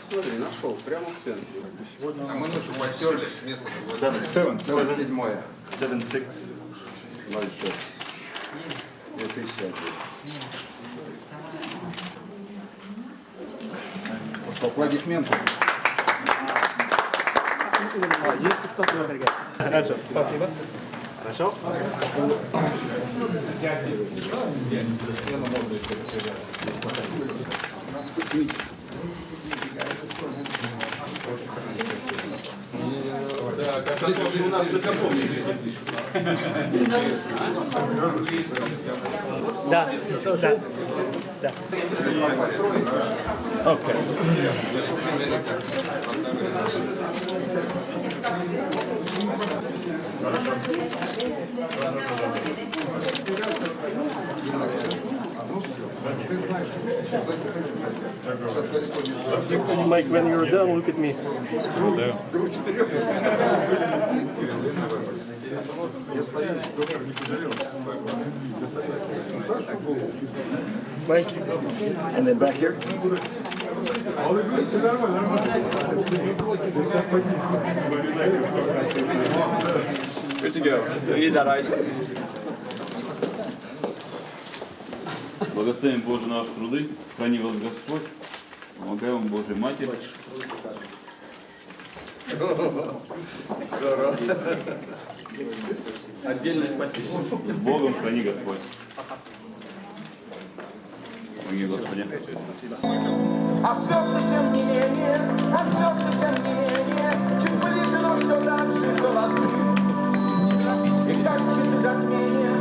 Смотри, нашел, прямо в центре. А мы ночью потерлись, место было. 7-6. 2001. Аплодисменты. Хорошо, спасибо. Хорошо? Да, кстати, уже у нас на каком языке пишут? Да, да. Да. Окей. Mike, when you're done, look at me. Mike. And then back here. Good to go. We need that ice. Благословен Боже наш труды, храни вас Господь, помогай вам Божья Матерь. Отдельное спасибо. С Богом храни Господь. Помоги Господи. А звезды тем не менее, чуть ближе, но все дальше холоды. И как часы затмения,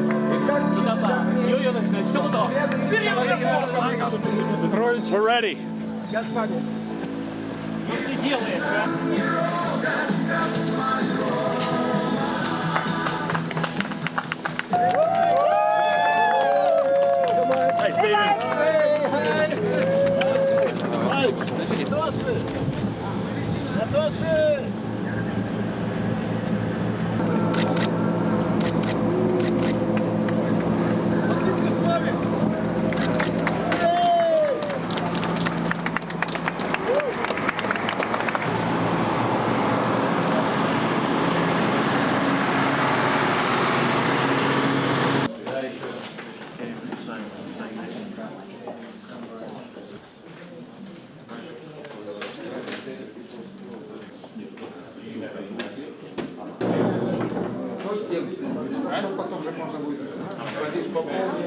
We're ready. Господин, что ты делаешь, а? Nice, David. Потом же можно будет спросить по поводу.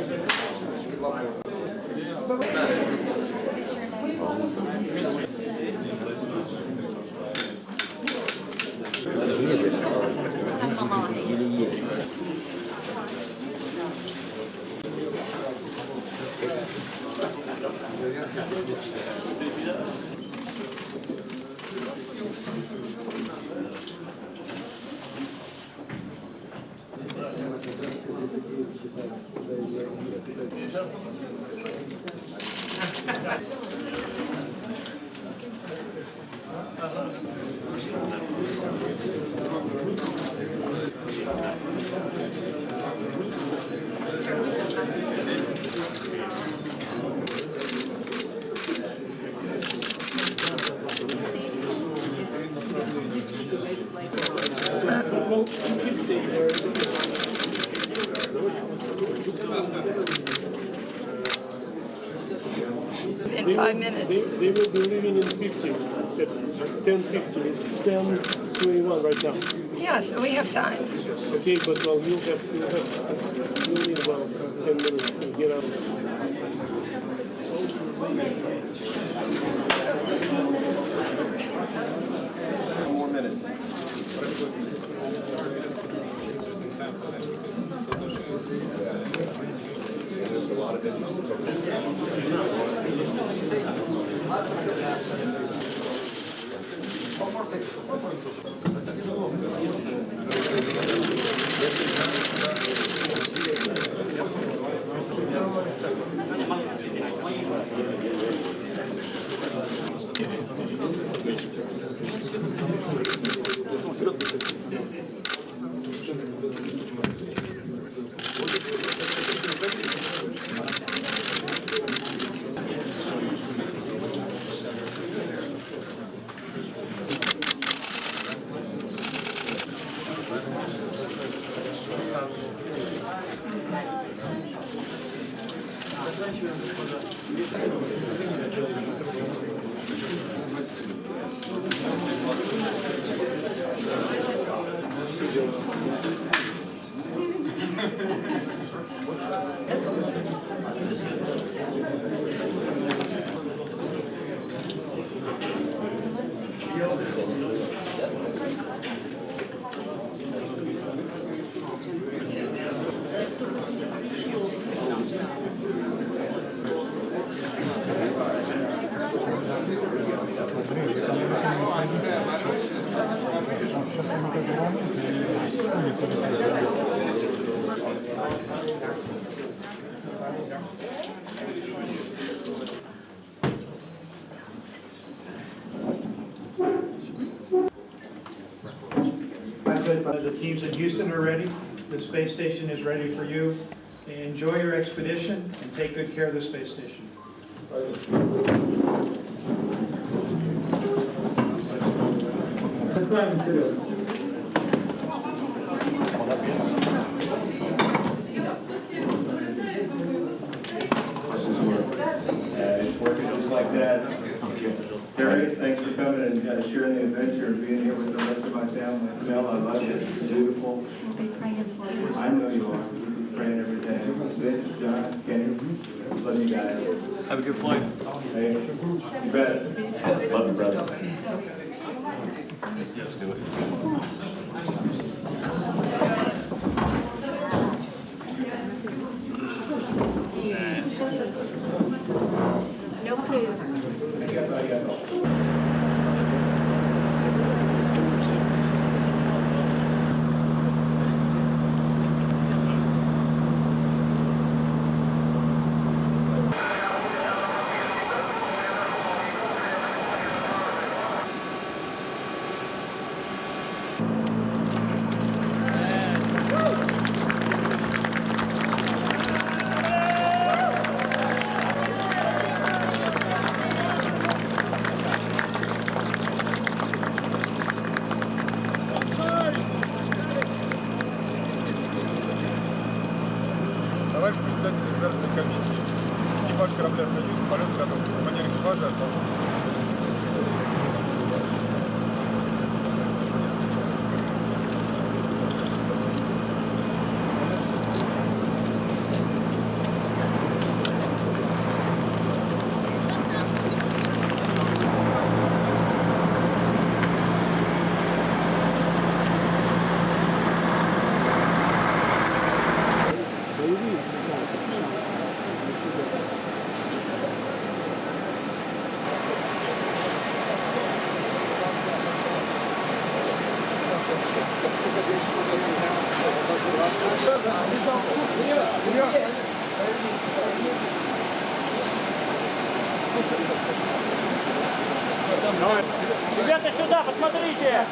In 5 minutes. They will be leaving in 50. At 10:50. It's 10:21 right now. Yeah, so we have time. Okay, but well, you'll need about 10 minutes to get out. One more minute. The teams in Houston are ready. The space station is ready for you. Enjoy your expedition and take good care of the space station. Let's go ahead and sit down. It's working just like that. Terry, thanks for coming and sharing the adventure and being here with the rest of my family. Mel, I love it. It's beautiful. I'll be praying for you. I know you are. We'll be praying every day. Vince, John, Kenny, love you guys. Have a good flight. Hey, you bet. Love you, brother. Let's do it. No food. Товарищ председатель государственной комиссии, экипаж корабля «Союз», полет готов. Командир экипажа Ребята, сюда, посмотрите!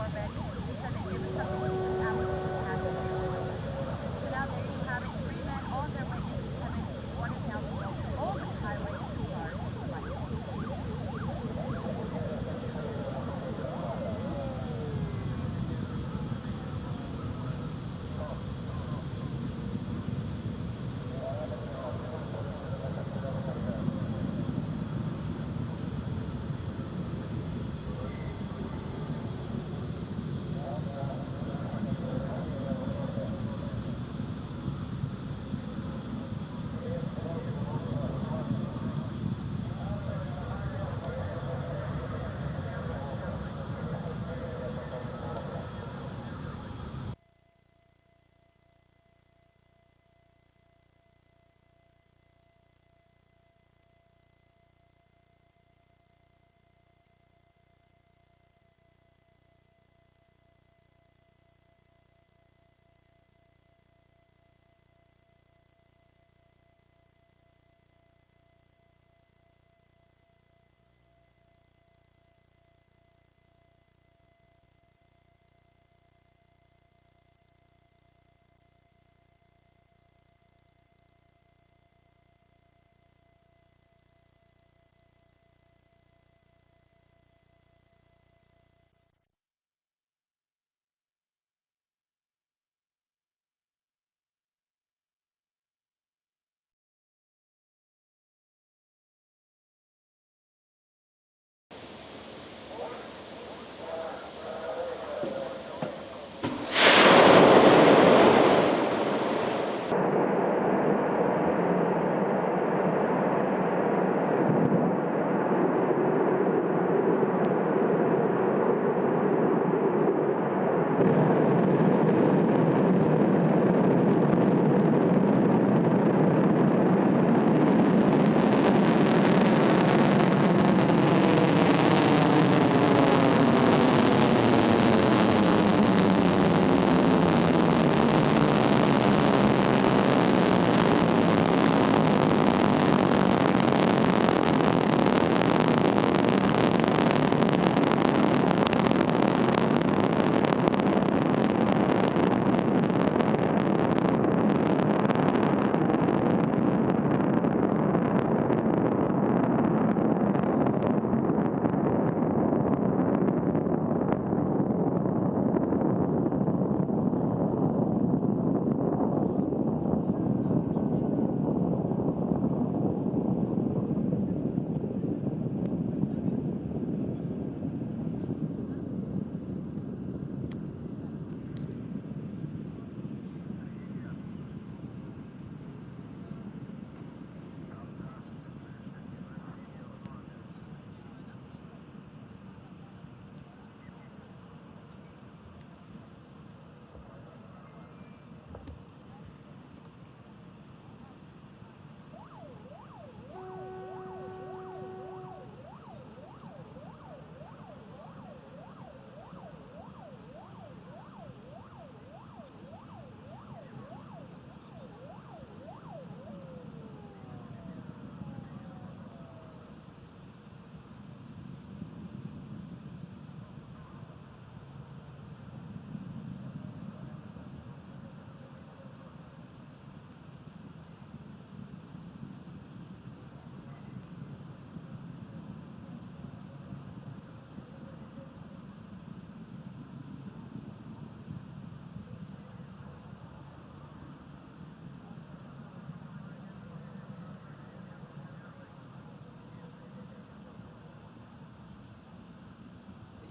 already. They said that it was something we just absolutely had to do. So now there you have it, 3 men on their way into heaven. One is now being held to hold the highway to the stars tonight.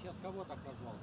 Сейчас кого так назвал?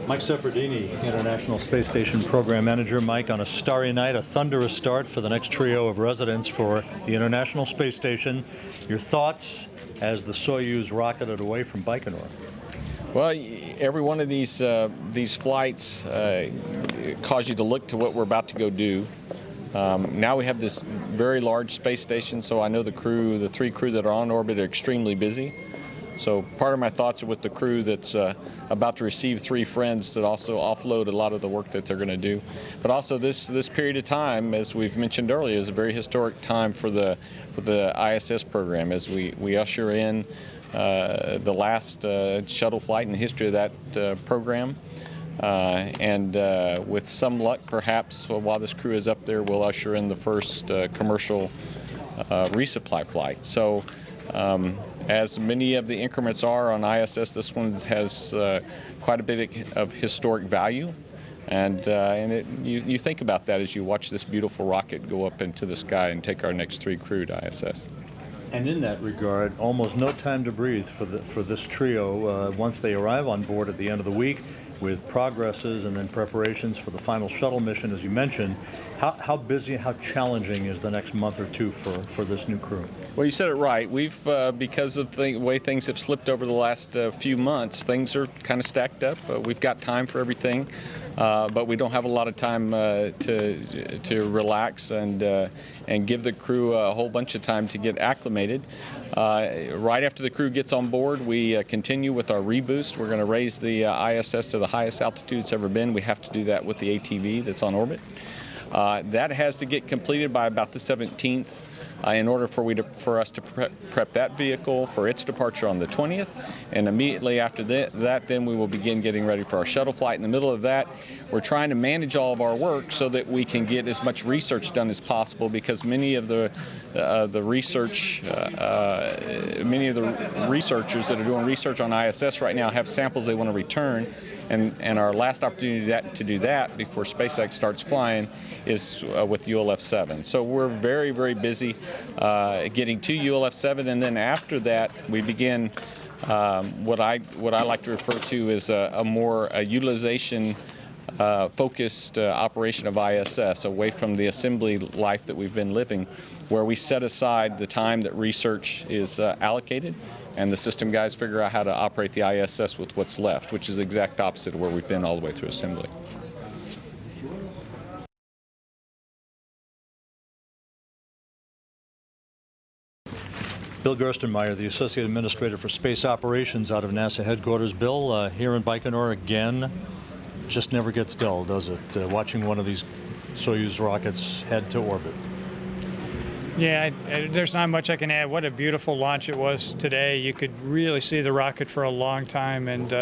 Mike Seferdini, International Space Station Program Manager. Mike, on a starry night, a thunderous start for the next trio of residents for the International Space Station. Your thoughts as the Soyuz rocketed away from Baikonur? Well, every one of these flights cause you to look to what we're about to go do. Now we have this very large space station, so I know the three crew that are on orbit are extremely busy. So part of my thoughts are with the crew that's about to receive three friends that also offload a lot of the work that they're going to do. But also this period of time, as we've mentioned earlier, is a very historic time for the ISS program as we usher in the last shuttle flight in the history of that program. And with some luck, perhaps, while this crew is up there, we'll usher in the first commercial resupply flight. So as many of the increments are on ISS, this one has quite a bit of historic value. And you think about that as you watch this beautiful rocket go up into the sky and take our next three crew to ISS. And in that regard, almost no time to breathe for this trio once they arrive on board at the end of the week, with progresses and then preparations for the final shuttle mission, as you mentioned. How busy, how challenging is the next month or two for this new crew? Well, you said it right. We've, because of the way things have slipped over the last few months, things are kind of stacked up. We've got time for everything, but we don't have a lot of time to relax and give the crew a whole bunch of time to get acclimated. Right after the crew gets on board, we continue with our reboost. We're going to raise the ISS to the highest altitude it's ever been. We have to do that with the ATV that's on orbit. That has to get completed by about the 17th in order for us to prep that vehicle for its departure on the 20th. And immediately after that, then we will begin getting ready for our shuttle flight. In the middle of that, we're trying to manage all of our work so that we can get as much research done as possible, because many of the researchers that are doing research on ISS right now have samples they want to return. And our last opportunity to do that before SpaceX starts flying is with ULF-7. So we're very, very busy getting to ULF-7, and then after that we begin what I like to refer to as a more utilization focused operation of ISS, away from the assembly life that we've been living, where we set aside the time that research is allocated, and the system guys figure out how to operate the ISS with what's left, which is the exact opposite of where we've been all the way through assembly. Bill Gerstenmaier, the Associate Administrator for Space Operations out of NASA headquarters. Bill, here in Baikonur again, just never gets dull, does it? Watching one of these Soyuz rockets head to orbit. Yeah, there's not much I can add. What a beautiful launch it was today. You could really see the rocket for a long time, and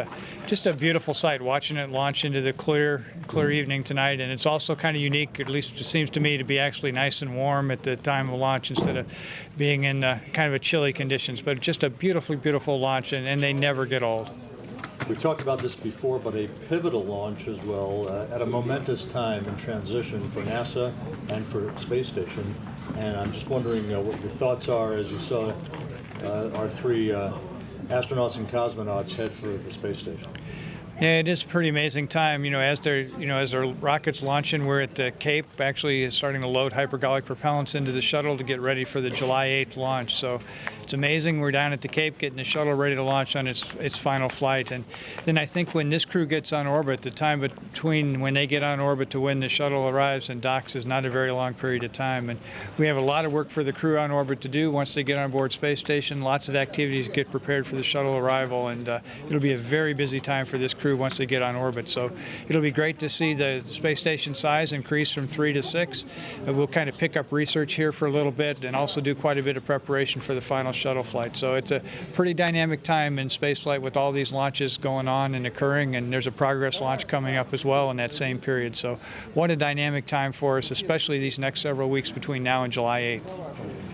just a beautiful sight watching it launch into the clear evening tonight. And it's also kind of unique, at least it seems to me, to be actually nice and warm at the time of launch instead of being in kind of a chilly conditions. But just a beautifully beautiful launch, and they never get old. We've talked about this before, but a pivotal launch as well, at a momentous time in transition for NASA and for Space Station. And I'm just wondering what your thoughts are as you saw our three astronauts and cosmonauts head for the space station. Yeah, it is a pretty amazing time. As their rockets launching, we're at the Cape, actually starting to load hypergolic propellants into the shuttle to get ready for the July 8th launch. So it's amazing. We're down at the Cape getting the shuttle ready to launch on its final flight. And then I think when this crew gets on orbit, the time between when they get on orbit to when the shuttle arrives and docks is not a very long period of time. And we have a lot of work for the crew on orbit to do once they get on board Space Station. Lots of activities to get prepared for the shuttle arrival, and it'll be a very busy time for this crew once they get on orbit. So it'll be great to see the space station size increase from 3 to 6. We'll kind of pick up research here for a little bit and also do quite a bit of preparation for the final shuttle flight. So it's a pretty dynamic time in space flight with all these launches going on and occurring, and there's a Progress launch coming up as well in that same period. So what a dynamic time for us, especially these next several weeks between now and July 8th.